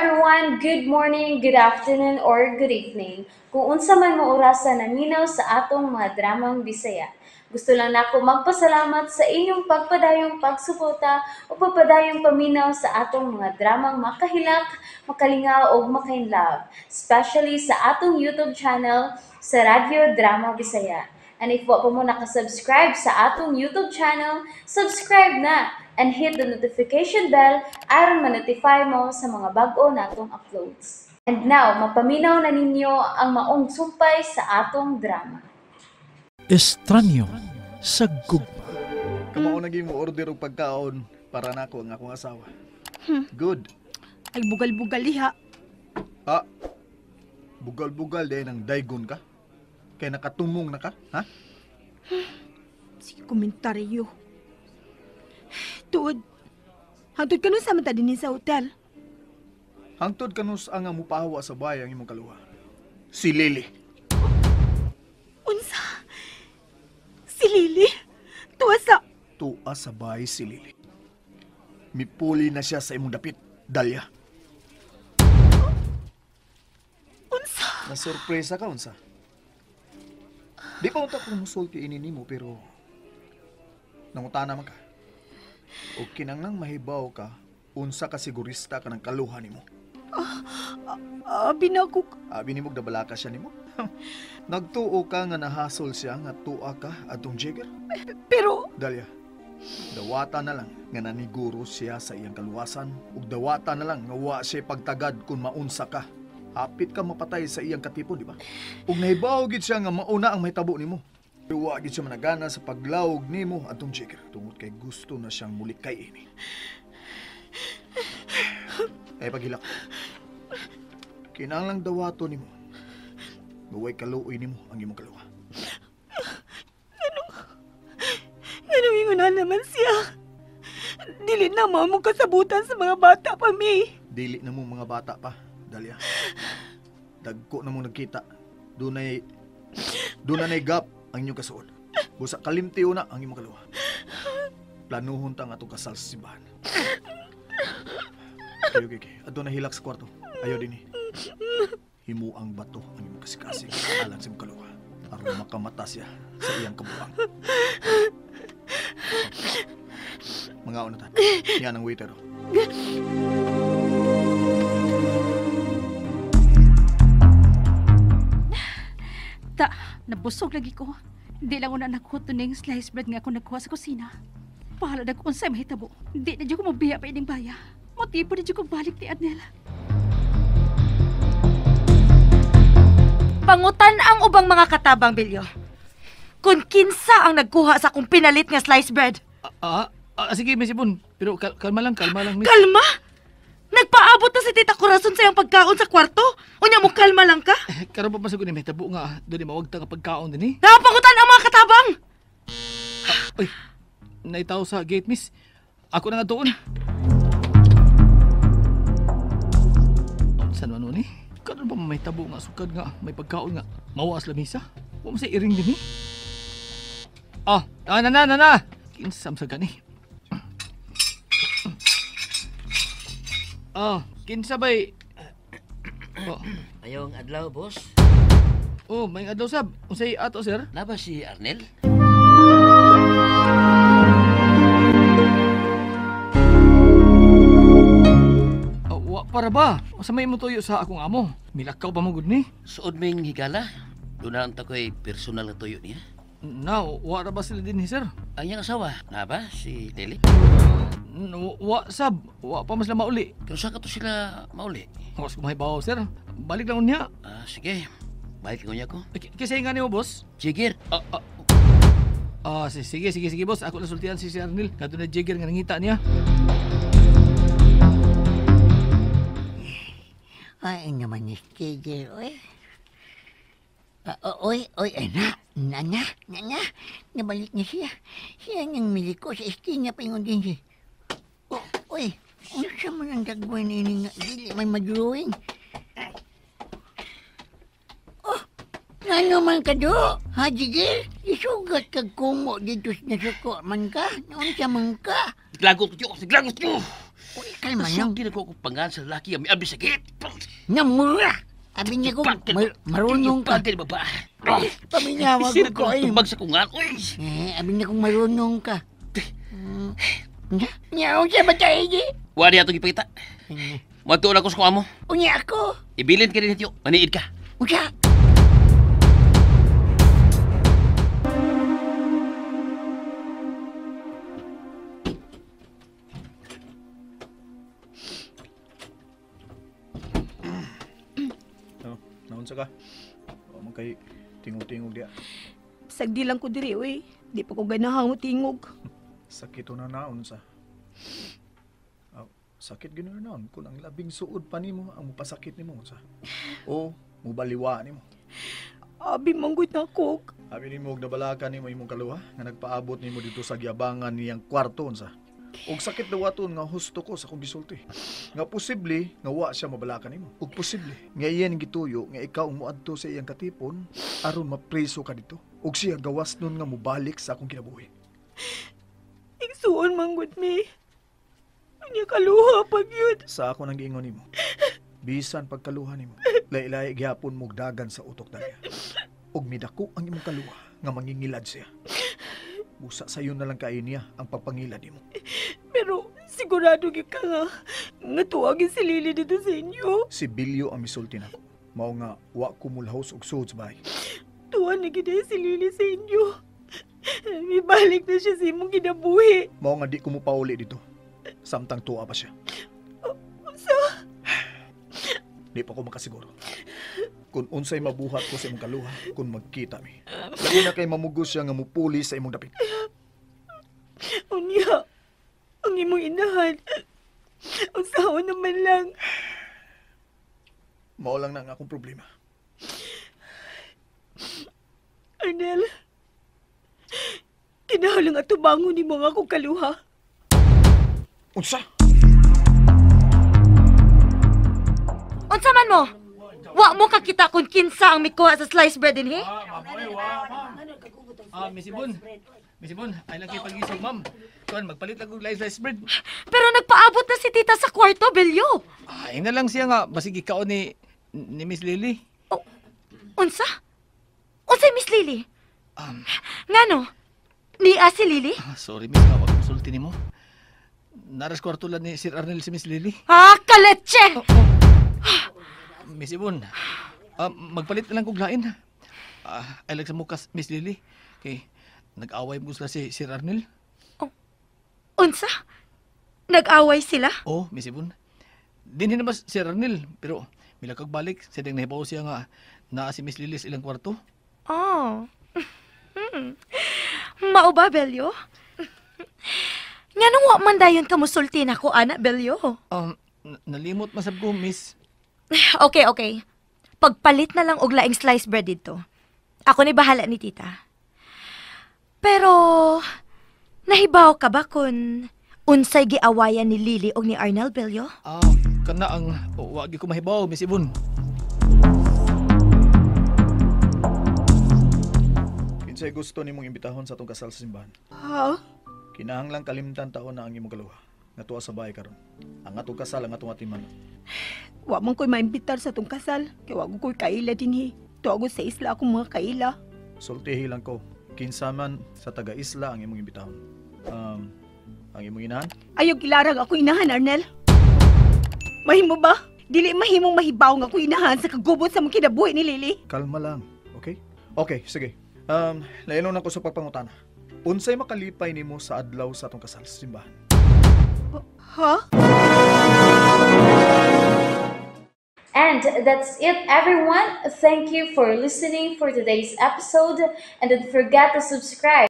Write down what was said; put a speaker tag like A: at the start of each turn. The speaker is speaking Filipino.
A: everyone, good morning, good afternoon, or good evening. Kung unsa man mo orasan naminaw sa atong mga dramang Bisaya. Gusto lang nako magpasalamat sa inyong pagpadayong pagsuporta o pagpadayong paminaw sa atong mga dramang makahilak, makalingaw o makainlove, especially sa atong YouTube channel sa Radyo Drama Bisaya. And if wa pa mo nakasubscribe sa atong YouTube channel, subscribe na and hit the notification bell aron ma-notify mo sa mga bag-o natong uploads. And now, mapaminaw na ninyo ang maong sumpay sa atong drama.
B: Estranyo sa gugma.
C: Kamao naging mo order og pagkaon para nako ang akong asawa. Good.
D: Ay bugal-bugal liha.
C: Ah, bugal-bugal dahil ng daygon ka? Kaya nakatumong na ka, ha?
D: Sige komentaryo. Tuod. Hangtod ka nun sa mata din sa hotel.
C: Hangtod kanus ang mupahawa sa bahay ang imong kaluha. Si Lily.
D: Unsa? Si Lily? Tuwa sa...
C: Tuwa sa bahay si Lily. Mipuli na siya sa imong dapit, Dalia.
D: Unsa?
C: Nasurpresa ka, unsa? Di pa unta kung musulti inini mo, pero... Nangutana man ka. O kinanglang mahibaw ka, unsa ka sigurista ka ng kaluha nimo.
D: Abi na ako...
C: Abi ni mo nabala ka siya nimo. Nagtuo ka nga nahasol siya nga tuwa ka atong jigger.
D: Pero...
C: Dalia, dawata na lang nga naniguro siya sa iyang kaluwasan ug dawata na lang nga wa siya pagtagad kung maunsa ka. Hapit ka mapatay sa iyang katipon, di ba? Ug nahibaw gid siya nga mauna ang mahitabo nimo. Pero wa gid siya managana sa paglawog nimo atong jigger tungod kay gusto na siyang mulikay ini. Ay paghilak. Kinahanglang dawato nimo. Gaway kaluoy nimo ang imong kaluwa.
D: Ano yung na naman siya? Dili na mo kasabutan sa mga bata pa, May.
C: Dili na mo mga bata pa, Dalia. Dagko na mo nagkita. Dunay gap ang inyong kasuod. Busa kalimtiyo na ang imong kaluwa. Planuhon ta nga itong kasal sa simbahan. Okay. Ato na hilak sa kwarto. Ayaw din Himu ang bato ang imong kasikasig alang sa imong kaluwa. Aron makamata siya sa iyang kabuang. Mga unatan. Yan ang waiter.
E: Nabusog lagi ko. Hindi lang ko na nakuha to ning sliced bread nga ako nagkuha sa kusina. Pahala na kung sa'y mahitabo. Hindi na dyan ko mabiya pa ining baya. Motibo na dyan ko balik ni Adnel.
D: Pangutan ang ubang mga katabang, Bilyo. Kung kinsa ang nagkuha sa akong pinalit nga sliced bread.
B: Sige, Miss Ibon. Pero kalma lang, Miss.
D: Kalma? Nagpaabot na si Tita Corazon sa iyong pagkaon sa kwarto? Unya mo kalma lang ka?
B: Karon pa masagod ni may tabo nga. Doon mawag ta nga pagkaon din
D: Napangutan ang mga katabang!
B: Ay, naitaw sa gate, Miss. Ako na nga doon. Saan man nun Karon pa may tabo nga sukad nga. May pagkaon nga. Mawaas lamisa. Huwag mo sa iring din Nana! Kinsam sa gani. Kinsa bay?
F: Ayong adlaw, boss.
B: May adlaw sab. Unsay ato, sir?
F: Naba si Arnel?
B: Wa para ba? Asa may mo tuyo sa akong amo? Milakaw pa mo gud ni?
F: Suod ming higala. Doon na ang tako'y personal na tuyo niya.
B: Wa ra ba sila din sir?
F: Ang iyang asawa, naba si Lily?
B: Wa sab. Wa pa mas la mauli.
F: Pero saan ka to sila mauli?
B: Mas kumahibaw, sir. Balik lang unya.
F: Sige. Balik ko niya ko.
B: Kasi nga mo, boss?
F: Jigger.
B: Sige, boss. Ako na sultihan si Arnel. Kato na jigger nga nangita niya.
G: Ay, naman ni Jigger, oy. Nana, nabalik niya siya. Siya niyang miliko sa estina pa yung din siya. Uy, ano siya mo nang dagway na ini nga, dili may madrawing. Ano man ka do? Ha, Jigger? Isugat kag kumo dito na suko man ka? Noon siya man ka?
F: Siglagot ko!
G: Uy, kalma lang.
F: Nasulti na ko akong pangan sa lalaki ang may abi sakit.
G: Namura! Sabi niya ko, marunong ka.
F: Pagkil ba?
G: Paminyawa
F: Sira
G: ko
F: ko
G: ay.
F: tubag sa kungan. Uy!
G: Sabi niya kung marunong ka. Nyaw siya ba tayo, Iji?
F: Wari atong ipakita. Matuon ako sa kuha mo.
G: Unya ako.
F: Ibilin ka rin ito. Maniid ka.
G: Unya.
C: Naunsa ka? O man kay tingog-tingog diya.
D: Sagdi lang ko diri, uy. Di pa ko ganahang tingog.
C: Sakit na naon sa. Sakit gano'n naon kung ang labing suod pa nimo ang mupasakit nimo sa. O mubaliwa nimo.
D: Abi manggod na ko.
C: Abi nimo og nabalakan nimo imong kaluha nga nagpaabot nimo dito sa giabangan niyang kwarto sa. Og sakit daw aton nga husto ko sa kong gisulti. Nga posible nga wa siya mabalakan nimo. Og posible nga iyan gituyo nga ikaw muadto sa iyang katipon aron mapreso ka dito. Og siya gawas nun nga mubalik sa akong kinabuhi.
D: Igsuon manggod mi. Unya kaluha pag yun.
C: Sa ako nang giingon nimo. Bisan pagkaluha nimo, laylay gyapon mo dagan sa utok daya. Og midako ang imong kaluha nga mangingilad siya. Busa sayo na lang kayo niya ang pagpangilad nimo.
D: Pero sigurado gyud ka nga tuwagin si Lily dito sa inyo.
C: Si Bilyo ang misulti nako. Mao nga wa ko mulhaos og suod sa bahay.
D: Tuwan na gid si Lily sa inyo. Ibalik na siya sa imong kinabuhi.
C: Mao nga di ko mo pauli dito. Samtang tuwa pa siya. Di pa ko makasiguro. Kung unsay mabuhat ko sa imong kaluha, kung magkita mi. Lagi na kay mamugos siya nga mupuli sa imong dapit.
D: Unya, ang imong inahan. Usaon naman lang.
C: Mao lang na ang akong problema.
D: Arnel, kinahanglan ato bangon ni mga akong kaluha.
C: Unsa?
H: Unsa man mo? Wa mo kakita kung kinsa ang mikuha sa sliced bread din, he?
B: Miss Ibon, ay lang kayo pag-isog, ma'am. Kuan, magpalit lang og slice bread.
H: Pero nagpaabot na si tita sa kwarto, Belyo.
B: Ay na lang siya nga, basig ikaw ni Miss Lily.
H: Unsa? Unsay Miss Lily?
B: Um,
H: Ngano? Niya si Lily?
B: Sorry, miss, wag konsulti nimo. Naras kwarto lang ni Sir Arnel si Miss Lily.
H: Kaletche!
B: Miss Ibon, magpalit na lang kog lain. Ay lang sa mukas, Miss Lily. Okay, nag-away mo sila si Sir Arnel.
H: Unsa? Nag-away sila?
B: Oh, Miss Ibon. Din naman si Sir Arnel, pero milakag balik, sadang nahibaw siya nga naa si Miss Lily sa ilang kwarto.
H: Oh. Mao ba, Belyo? Nganong wa man dayon ka musulti na ko, ana, Belyo?
B: Nalimot masab ko, Miss.
H: Okay. Pagpalit na lang og laing sliced bread dito. Ako ni bahala ni tita. Pero, nahibaw ka ba kun unsay giawayan ni Lily og ni Arnel, Belyo?
B: Kana ang wagi ko mahibaw, Miss Ibon.
C: Kinsay gusto nimong imbitahon sa atong kasal sa simbahan?
D: Ha?
C: Kinahanglang kalimtan taon na ang imong kaluha. Nga tuwa sa bahay karon. Ang atong kasal ang atong atiman.
D: Wa man ko'y maimbitar sa tong kasal. Kaya wag ko'y kaila din, he. Tuwago sa isla akong mga kaila.
C: Sultihi lang ko. Kinsa man sa taga-isla ang imong imbitahon. Ang imong inahan?
D: Ayog ilarang ako inahan, Arnel. Mahimo ba? Dili mahimong mahibaw nga ako inahan sa kagubot sa mga kinabuhi ni Lily.
C: Kalma lang, okay? Okay, sige. Layanon ako sa pagpangutana. Unsay makalipay nimo sa adlaw sa atong kasal sa simbahan?
D: Ha?
A: And that's it, everyone. Thank you for listening for today's episode, and don't forget to subscribe.